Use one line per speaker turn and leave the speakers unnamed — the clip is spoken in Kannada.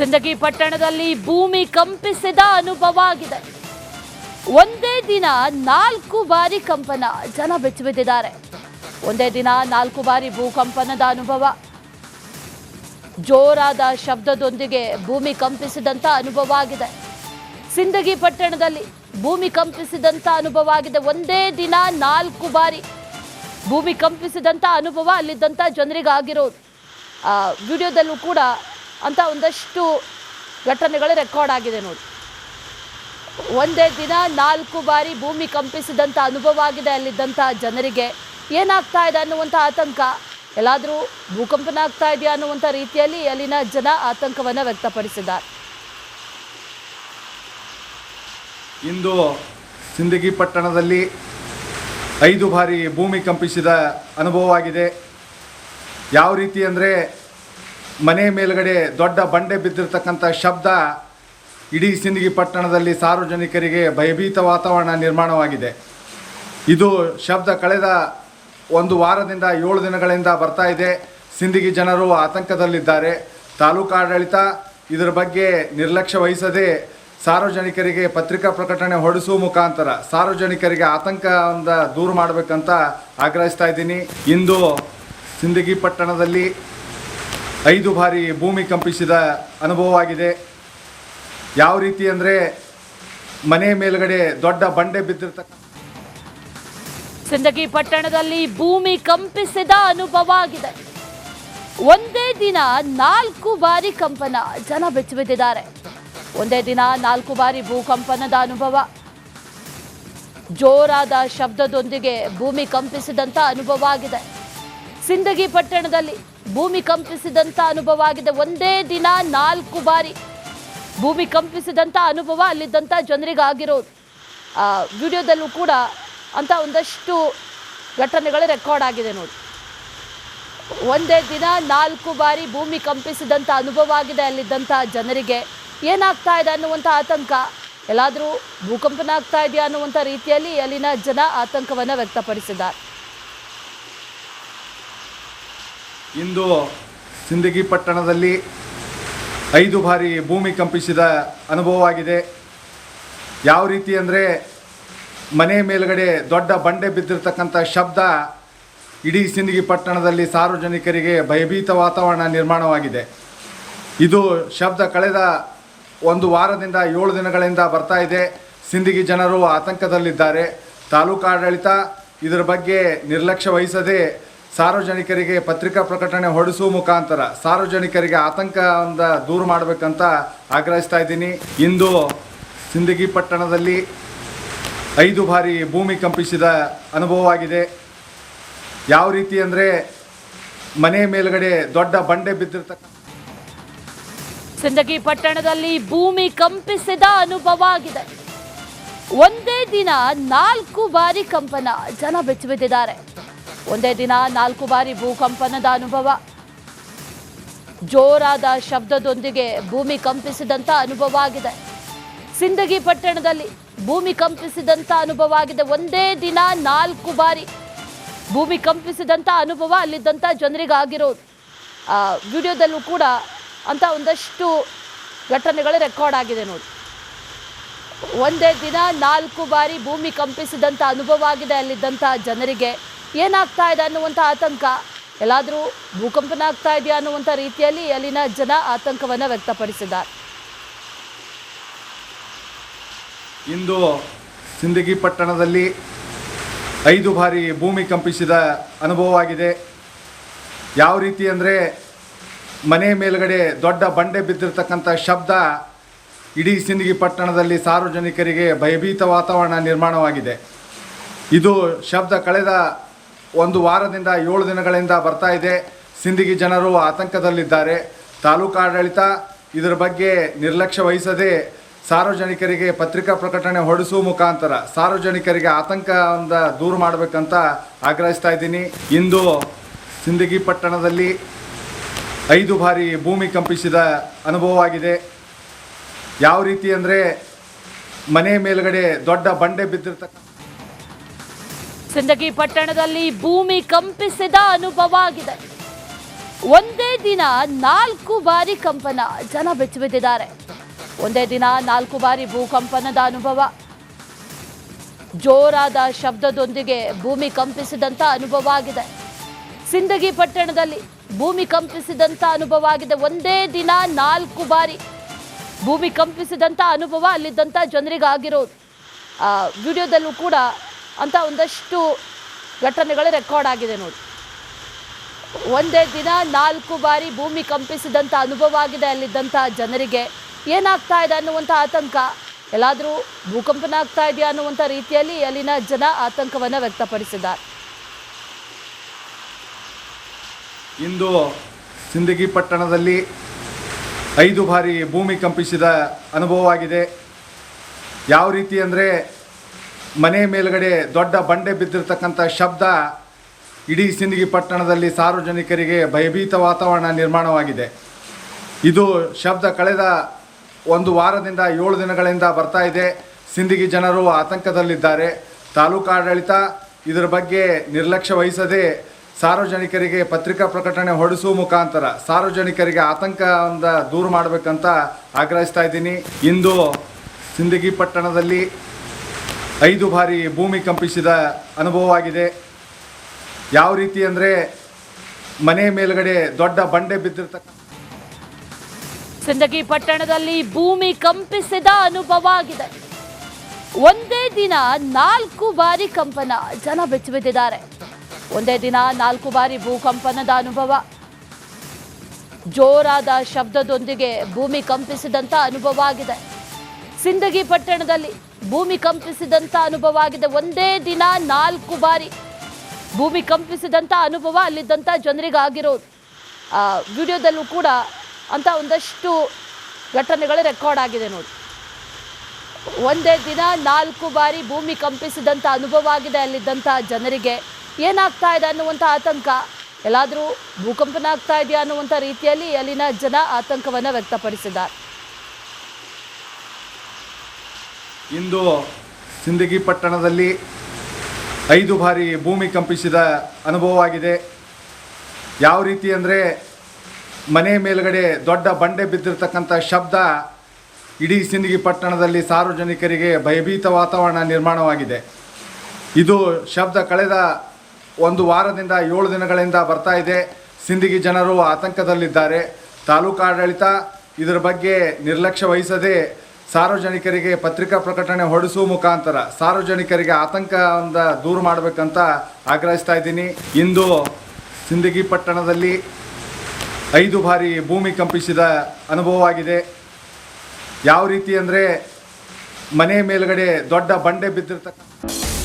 ಸಿಂದಗಿ ಪಟ್ಟಣದಲ್ಲಿ ಭೂಮಿ ಕಂಪಿಸಿದ ಅನುಭವ ಆಗಿದೆ. ಒಂದೇ ದಿನ 4 ಬಾರಿ ಕಂಪನ, ಜನ ಬೆಚ್ಚಿಬಿದ್ದಿದ್ದಾರೆ. ಒಂದೇ ದಿನ 4 ಬಾರಿ ಭೂಕಂಪನದ ಅನುಭವ. ಜೋರಾದ ಶಬ್ದದೊಂದಿಗೆ ಭೂಮಿ ಕಂಪಿಸಿದಂತ ಅನುಭವ ಆಗಿದೆ. ಸಿಂದಗಿ ಪಟ್ಟಣದಲ್ಲಿ ಭೂಮಿ ಕಂಪಿಸಿದಂತ ಅನುಭವ ಆಗಿದೆ. ಒಂದೇ ದಿನ 4 ಬಾರಿ ಭೂಮಿ ಕಂಪಿಸಿದಂತ ಅನುಭವ ಅಲ್ಲಿದ್ದಂಥ ಜನರಿಗೆ ಆಗಿರೋದು. ವಿಡಿಯೋದಲ್ಲೂ ಕೂಡ ಅಂತ ಒಂದಷ್ಟು ಘಟನೆಗಳು ರೆಕಾರ್ಡ್ ಆಗಿದೆ ನೋಡಿ. ಒಂದೇ ದಿನ 4 ಬಾರಿ ಭೂಮಿ ಕಂಪಿಸಿದಂಥ ಅನುಭವ ಆಗಿದೆ ಅಲ್ಲಿದ್ದಂಥ ಜನರಿಗೆ. ಏನಾಗ್ತಾ ಇದೆ ಅನ್ನುವಂಥ ಆತಂಕ, ಎಲ್ಲಾದರೂ ಭೂಕಂಪನ ಆಗ್ತಾ ಇದೆಯಾ ಅನ್ನುವಂಥ ರೀತಿಯಲ್ಲಿ ಅಲ್ಲಿನ ಜನ ಆತಂಕವನ್ನು ವ್ಯಕ್ತಪಡಿಸಿದ್ದಾರೆ.
ಇಂದು ಸಿಂದಗಿ ಪಟ್ಟಣದಲ್ಲಿ 5 ಬಾರಿ ಭೂಮಿ ಕಂಪಿಸಿದ ಅನುಭವವಾಗಿದೆ. ಯಾವ ರೀತಿ ಅಂದರೆ, ಮನೆ ಮೇಲ್ಗಡೆ ದೊಡ್ಡ ಬಂಡೆ ಬಿದ್ದಿರ್ತಕ್ಕಂಥ ಶಬ್ದ ಇಡೀ ಸಿಂದಗಿ ಪಟ್ಟಣದಲ್ಲಿ ಸಾರ್ವಜನಿಕರಿಗೆ ಭಯಭೀತ ವಾತಾವರಣ ನಿರ್ಮಾಣವಾಗಿದೆ. ಇದು ಶಬ್ದ ಕಳೆದ 1 ವಾರದಿಂದ 7 ದಿನಗಳಿಂದ ಬರ್ತಾ ಇದೆ. ಸಿಂದಗಿ ಜನರು ಆತಂಕದಲ್ಲಿದ್ದಾರೆ. ತಾಲೂಕು ಆಡಳಿತ ಇದರ ಬಗ್ಗೆ ನಿರ್ಲಕ್ಷ್ಯ ವಹಿಸದೆ ಸಾರ್ವಜನಿಕರಿಗೆ ಪತ್ರಿಕಾ ಪ್ರಕಟಣೆ ಹೊರಡಿಸುವ ಮುಖಾಂತರ ಸಾರ್ವಜನಿಕರಿಗೆ ಆತಂಕದಿಂದ ದೂರ ಮಾಡಬೇಕಂತ ಆಗ್ರಹಿಸ್ತಾ ಇದ್ದೀನಿ. ಇಂದು ಸಿಂದಗಿ ಪಟ್ಟಣದಲ್ಲಿ 5 ಬಾರಿ ಭೂಮಿ ಕಂಪಿಸಿದ ಅನುಭವವಾಗಿದೆ. ಯಾವ ರೀತಿ ಅಂದರೆ, ಮನೆ ಮೇಲ್ಗಡೆ ದೊಡ್ಡ ಬಂಡೆ ಬಿದ್ದಿರ್ತಕ್ಕಂಥ
ಸಿಂದಗಿ ಪಟ್ಟಣದಲ್ಲಿ ಭೂಮಿ ಕಂಪಿಸಿದ ಅನುಭವ ಆಗಿದೆ. ಒಂದೇ ದಿನ 4 ಬಾರಿ ಕಂಪನ, ಜನ ಬೆಚ್ಚಿಬಿದ್ದಿದ್ದಾರೆ. ಒಂದೇ ದಿನ 4 ಬಾರಿ ಭೂಕಂಪನದ ಅನುಭವ. ಜೋರಾದ ಶಬ್ದದೊಂದಿಗೆ ಭೂಮಿ ಕಂಪಿಸಿದಂತ ಅನುಭವ ಆಗಿದೆ. ಸಿಂದಗಿ ಪಟ್ಟಣದಲ್ಲಿ ಭೂಮಿ ಕಂಪಿಸಿದಂತ ಅನುಭವ ಆಗಿದೆ. ಒಂದೇ ದಿನ 4 ಬಾರಿ ಭೂಮಿ ಕಂಪಿಸಿದಂತ ಅನುಭವ ಅಲ್ಲಿದ್ದಂಥ ಜನರಿಗೆ ಆಗಿರೋದು. ವಿಡಿಯೋದಲ್ಲೂ ಕೂಡ ಅಂತ ಒಂದಷ್ಟು ಘಟನೆಗಳು ರೆಕಾರ್ಡ್ ಆಗಿದೆ ನೋಡಿ. ಒಂದೇ ದಿನ 4 ಬಾರಿ ಭೂಮಿ ಕಂಪಿಸಿದಂಥ ಅನುಭವ ಆಗಿದೆ ಅಲ್ಲಿದ್ದಂಥ ಜನರಿಗೆ. ಏನಾಗ್ತಾ ಇದೆ ಅನ್ನುವಂಥ ಆತಂಕ, ಎಲ್ಲಾದರೂ ಭೂಕಂಪನ ಆಗ್ತಾ ಇದೆಯಾ ಅನ್ನುವಂಥ ರೀತಿಯಲ್ಲಿ ಅಲ್ಲಿನ ಜನ ಆತಂಕವನ್ನು ವ್ಯಕ್ತಪಡಿಸಿದ್ದಾರೆ.
ಇಂದು ಸಿಂದಗಿ ಪಟ್ಟಣದಲ್ಲಿ 5 ಬಾರಿ ಭೂಮಿ ಕಂಪಿಸಿದ ಅನುಭವವಾಗಿದೆ. ಯಾವ ರೀತಿ ಅಂದರೆ, ಮನೆ ಮೇಲ್ಗಡೆ ದೊಡ್ಡ ಬಂಡೆ ಬಿದ್ದಿರ್ತಕ್ಕಂಥ ಶಬ್ದ ಇಡೀ ಸಿಂದಗಿ ಪಟ್ಟಣದಲ್ಲಿ ಸಾರ್ವಜನಿಕರಿಗೆ ಭಯಭೀತ ವಾತಾವರಣ ನಿರ್ಮಾಣವಾಗಿದೆ. ಇದು ಶಬ್ದ ಕಳೆದ 1 ವಾರದಿಂದ 7 ದಿನಗಳಿಂದ ಬರ್ತಾ ಇದೆ. ಸಿಂದಗಿ ಜನರು ಆತಂಕದಲ್ಲಿದ್ದಾರೆ. ತಾಲೂಕು ಆಡಳಿತ ಇದರ ಬಗ್ಗೆ ನಿರ್ಲಕ್ಷ್ಯ ವಹಿಸದೆ ಸಾರ್ವಜನಿಕರಿಗೆ ಪತ್ರಿಕಾ ಪ್ರಕಟಣೆ ಹೊರಡಿಸುವ ಮುಖಾಂತರ ಸಾರ್ವಜನಿಕರಿಗೆ ಆತಂಕದಿಂದ ದೂರ ಮಾಡಬೇಕಂತ ಆಗ್ರಹಿಸ್ತಾ ಇದ್ದೀನಿ. ಇಂದು ಸಿಂದಗಿ ಪಟ್ಟಣದಲ್ಲಿ 5 ಬಾರಿ ಭೂಮಿ ಕಂಪಿಸಿದ ಅನುಭವವಾಗಿದೆ. ಯಾವ ರೀತಿ ಅಂದರೆ, ಮನೆ ಮೇಲ್ಗಡೆ ದೊಡ್ಡ ಬಂಡೆ ಬಿದ್ದಿರ್ತಕ್ಕಂಥ
ಸಿಂದಗಿ ಪಟ್ಟಣದಲ್ಲಿ ಭೂಮಿ ಕಂಪಿಸಿದ ಅನುಭವ ಆಗಿದೆ. ಒಂದೇ ದಿನ 4 ಬಾರಿ ಕಂಪನ, ಜನ ಬೆಚ್ಚಿಬಿದ್ದಿದ್ದಾರೆ. ಒಂದೇ ದಿನ 4 ಬಾರಿ ಭೂಕಂಪನದ ಅನುಭವ. ಜೋರಾದ ಶಬ್ದದೊಂದಿಗೆ ಭೂಮಿ ಕಂಪಿಸಿದಂತ ಅನುಭವ ಆಗಿದೆ. ಸಿಂದಗಿ ಪಟ್ಟಣದಲ್ಲಿ ಭೂಮಿ ಕಂಪಿಸಿದಂತ ಅನುಭವ ಆಗಿದೆ. ಒಂದೇ ದಿನ 4 ಬಾರಿ ಭೂಮಿ ಕಂಪಿಸಿದಂತ ಅನುಭವ ಅಲ್ಲಿದ್ದಂಥ ಜನರಿಗೆ ಆಗಿರೋದು. ವಿಡಿಯೋದಲ್ಲೂ ಕೂಡ ಅಂತ ಒಂದಷ್ಟು ಘಟನೆಗಳು ರೆಕಾರ್ಡ್ ಆಗಿದೆ ನೋಡಿ. ಒಂದೇ ದಿನ 4 ಬಾರಿ ಭೂಮಿ ಕಂಪಿಸಿದಂಥ ಅನುಭವ ಆಗಿದೆ ಅಲ್ಲಿದ್ದಂಥ ಜನರಿಗೆ. ಏನಾಗ್ತಾ ಇದೆ ಅನ್ನುವಂಥ ಆತಂಕ, ಎಲ್ಲಾದರೂ ಭೂಕಂಪನ ಆಗ್ತಾ ಇದೆಯಾ ಅನ್ನುವಂಥ ರೀತಿಯಲ್ಲಿ ಅಲ್ಲಿನ ಜನ ಆತಂಕವನ್ನು ವ್ಯಕ್ತಪಡಿಸಿದ್ದಾರೆ.
ಇಂದು ಸಿಂದಗಿ ಪಟ್ಟಣದಲ್ಲಿ 5 ಬಾರಿ ಭೂಮಿ ಕಂಪಿಸಿದ ಅನುಭವವಾಗಿದೆ. ಯಾವ ರೀತಿ ಅಂದರೆ, ಮನೆ ಮೇಲ್ಗಡೆ ದೊಡ್ಡ ಬಂಡೆ ಬಿದ್ದಿರ್ತಕ್ಕಂಥ ಶಬ್ದ ಇಡೀ ಸಿಂದಗಿ ಪಟ್ಟಣದಲ್ಲಿ ಸಾರ್ವಜನಿಕರಿಗೆ ಭಯಭೀತ ವಾತಾವರಣ ನಿರ್ಮಾಣವಾಗಿದೆ. ಇದು ಶಬ್ದ ಕಳೆದ 1 ವಾರದಿಂದ 7 ದಿನಗಳಿಂದ ಬರ್ತಾ ಇದೆ. ಸಿಂದಗಿ ಜನರು ಆತಂಕದಲ್ಲಿದ್ದಾರೆ. ತಾಲೂಕು ಆಡಳಿತ ಇದರ ಬಗ್ಗೆ ನಿರ್ಲಕ್ಷ್ಯ ವಹಿಸದೆ ಸಾರ್ವಜನಿಕರಿಗೆ ಪತ್ರಿಕಾ ಪ್ರಕಟಣೆ ಹೊರಡಿಸುವ ಮುಖಾಂತರ ಸಾರ್ವಜನಿಕರಿಗೆ ಆತಂಕದಿಂದ ದೂರ ಮಾಡಬೇಕಂತ ಆಗ್ರಹಿಸ್ತಾ ಇದ್ದೀನಿ. ಇಂದು ಸಿಂದಗಿ ಪಟ್ಟಣದಲ್ಲಿ 5 ಬಾರಿ ಭೂಮಿ ಕಂಪಿಸಿದ ಅನುಭವವಾಗಿದೆ. ಯಾವ ರೀತಿ ಅಂದರೆ, ಮನೆ ಮೇಲ್ಗಡೆ ದೊಡ್ಡ ಬಂಡೆ ಬಿದ್ದಿರ್ತಕ್ಕಂಥ
ಸಿಂದಗಿ ಪಟ್ಟಣದಲ್ಲಿ ಭೂಮಿ ಕಂಪಿಸಿದ ಅನುಭವ ಆಗಿದೆ. ಒಂದೇ ದಿನ 4 ಬಾರಿ ಕಂಪನ, ಜನ ಬೆಚ್ಚಿಬಿದ್ದಿದ್ದಾರೆ. ಒಂದೇ ದಿನ 4 ಬಾರಿ ಭೂಕಂಪನದ ಅನುಭವ. ಜೋರಾದ ಶಬ್ದದೊಂದಿಗೆ ಭೂಮಿ ಕಂಪಿಸಿದಂಥ ಅನುಭವ ಆಗಿದೆ. ಸಿಂದಗಿ ಪಟ್ಟಣದಲ್ಲಿ ಭೂಮಿ ಕಂಪಿಸಿದಂಥ ಅನುಭವ ಆಗಿದೆ. ಒಂದೇ ದಿನ 4 ಬಾರಿ ಭೂಮಿ ಕಂಪಿಸಿದಂಥ ಅನುಭವ ಅಲ್ಲಿದ್ದಂಥ ಜನರಿಗೆ ಆಗಿರೋದು. ವಿಡಿಯೋದಲ್ಲೂ ಕೂಡ ಅಂತ ಒಂದಷ್ಟು ಘಟನೆಗಳು ರೆಕಾರ್ಡ್ ಆಗಿದೆ ನೋಡಿ. ಒಂದೇ ದಿನ 4 ಬಾರಿ ಭೂಮಿ ಕಂಪಿಸಿದಂಥ ಅನುಭವ ಆಗಿದೆ ಅಲ್ಲಿದ್ದಂಥ ಜನರಿಗೆ. ಏನಾಗ್ತಾ ಇದೆ ಅನ್ನುವಂಥ ಆತಂಕ, ಎಲ್ಲಾದರೂ ಭೂಕಂಪನ ಆಗ್ತಾ ಇದೆಯಾ ಅನ್ನುವಂಥ ರೀತಿಯಲ್ಲಿ ಅಲ್ಲಿನ ಜನ ಆತಂಕವನ್ನು ವ್ಯಕ್ತಪಡಿಸಿದ್ದಾರೆ.
ಇಂದು ಸಿಂದಗಿ ಪಟ್ಟಣದಲ್ಲಿ 5 ಬಾರಿ ಭೂಮಿ ಕಂಪಿಸಿದ ಅನುಭವವಾಗಿದೆ. ಯಾವ ರೀತಿ ಅಂದರೆ ಮನೆ ಮೇಲ್ಗಡೆ ದೊಡ್ಡ ಬಂಡೆ ಬಿದ್ದಿರ್ತಕ್ಕಂಥ ಶಬ್ದ ಇಡೀ ಸಿಂದಗಿ ಪಟ್ಟಣದಲ್ಲಿ ಸಾರ್ವಜನಿಕರಿಗೆ ಭಯಭೀತ ವಾತಾವರಣ ನಿರ್ಮಾಣವಾಗಿದೆ. ಇದು ಶಬ್ದ ಕಳೆದ 1 ವಾರದಿಂದ 7 ದಿನಗಳಿಂದ ಬರ್ತಾ ಇದೆ. ಸಿಂದಗಿ ಜನರು ಆತಂಕದಲ್ಲಿದ್ದಾರೆ. ತಾಲೂಕು ಆಡಳಿತ ಇದರ ಬಗ್ಗೆ ನಿರ್ಲಕ್ಷ್ಯ ವಹಿಸದೆ ಸಾರ್ವಜನಿಕರಿಗೆ ಪತ್ರಿಕಾ ಪ್ರಕಟಣೆ ಹೊರಡಿಸುವ ಮುಖಾಂತರ ಸಾರ್ವಜನಿಕರಿಗೆ ಆತಂಕದಿಂದ ದೂರ ಮಾಡಬೇಕಂತ ಆಗ್ರಹಿಸ್ತಾ ಇದ್ದೀನಿ. ಇಂದು ಸಿಂದಗಿ ಪಟ್ಟಣದಲ್ಲಿ 5 ಬಾರಿ ಭೂಮಿ ಕಂಪಿಸಿದ ಅನುಭವವಾಗಿದೆ. ಯಾವ ರೀತಿ ಅಂದರೆ ಮನೆ ಮೇಲ್ಗಡೆ ದೊಡ್ಡ ಬಂಡೆ ಬಿದ್ದಿರ್ತಕ್ಕಂಥ
ಸಿಂದಗಿ ಪಟ್ಟಣದಲ್ಲಿ ಭೂಮಿ ಕಂಪಿಸಿದ ಅನುಭವ ಆಗಿದೆ. ಒಂದೇ ದಿನ 4 ಬಾರಿ ಕಂಪನ, ಜನ ಬೆಚ್ಚಿಬಿದ್ದಿದ್ದಾರೆ. ಒಂದೇ ದಿನ 4 ಬಾರಿ ಭೂಕಂಪನದ ಅನುಭವ. ಜೋರಾದ ಶಬ್ದದೊಂದಿಗೆ ಭೂಮಿ ಕಂಪಿಸಿದಂಥ ಅನುಭವ ಆಗಿದೆ. ಸಿಂದಗಿ ಪಟ್ಟಣದಲ್ಲಿ ಭೂಮಿ ಕಂಪಿಸಿದಂಥ ಅನುಭವ ಆಗಿದೆ. ಒಂದೇ ದಿನ 4 ಬಾರಿ ಭೂಮಿ ಕಂಪಿಸಿದಂಥ ಅನುಭವ ಅಲ್ಲಿದ್ದಂಥ ಜನರಿಗೆ ಆಗಿರೋದು. ವಿಡಿಯೋದಲ್ಲೂ ಕೂಡ ಅಂತ ಒಂದಷ್ಟು ಘಟನೆಗಳು ರೆಕಾರ್ಡ್ ಆಗಿದೆ ನೋಡಿ. ಒಂದೇ ದಿನ 4 ಬಾರಿ ಭೂಮಿ ಕಂಪಿಸಿದಂಥ ಅನುಭವ ಆಗಿದೆ ಅಲ್ಲಿದ್ದಂಥ ಜನರಿಗೆ. ಏನಾಗ್ತಾ ಇದೆ ಅನ್ನುವಂಥ ಆತಂಕ, ಎಲ್ಲಾದರೂ ಭೂಕಂಪನ ಆಗ್ತಾ ಇದೆಯಾ ಅನ್ನುವಂಥ ರೀತಿಯಲ್ಲಿ ಅಲ್ಲಿನ ಜನ ಆತಂಕವನ್ನು ವ್ಯಕ್ತಪಡಿಸಿದ್ದಾರೆ.
ಇಂದು ಸಿಂದಗಿ ಪಟ್ಟಣದಲ್ಲಿ 5 ಬಾರಿ ಭೂಮಿ ಕಂಪಿಸಿದ ಅನುಭವವಾಗಿದೆ. ಯಾವ ರೀತಿ ಅಂದರೆ ಮನೆ ಮೇಲ್ಗಡೆ ದೊಡ್ಡ ಬಂಡೆ ಬಿದ್ದಿರ್ತಕ್ಕಂಥ ಶಬ್ದ ಇಡೀ ಸಿಂದಗಿ ಪಟ್ಟಣದಲ್ಲಿ ಸಾರ್ವಜನಿಕರಿಗೆ ಭಯಭೀತ ವಾತಾವರಣ ನಿರ್ಮಾಣವಾಗಿದೆ. ಇದು ಶಬ್ದ ಕಳೆದ 1 ವಾರದಿಂದ 7 ದಿನಗಳಿಂದ ಬರ್ತಾ ಇದೆ. ಸಿಂದಗಿ ಜನರು ಆತಂಕದಲ್ಲಿದ್ದಾರೆ. ತಾಲೂಕು ಆಡಳಿತ ಇದರ ಬಗ್ಗೆ ನಿರ್ಲಕ್ಷ್ಯ ವಹಿಸದೆ ಸಾರ್ವಜನಿಕರಿಗೆ ಪತ್ರಿಕಾ ಪ್ರಕಟಣೆ ಹೊರಡಿಸುವ ಮುಖಾಂತರ ಸಾರ್ವಜನಿಕರಿಗೆ ಆತಂಕದಿಂದ ದೂರ ಮಾಡಬೇಕಂತ ಆಗ್ರಹಿಸ್ತಾ ಇದ್ದೀನಿ. ಇಂದು ಸಿಂದಗಿ ಪಟ್ಟಣದಲ್ಲಿ 5 ಬಾರಿ ಭೂಮಿ ಕಂಪಿಸಿದ ಅನುಭವವಾಗಿದೆ. ಯಾವ ರೀತಿ ಅಂದರೆ ಮನೆ ಮೇಲ್ಗಡೆ ದೊಡ್ಡ ಬಂಡೆ ಬಿದ್ದಿರ್ತಕ್ಕಂಥ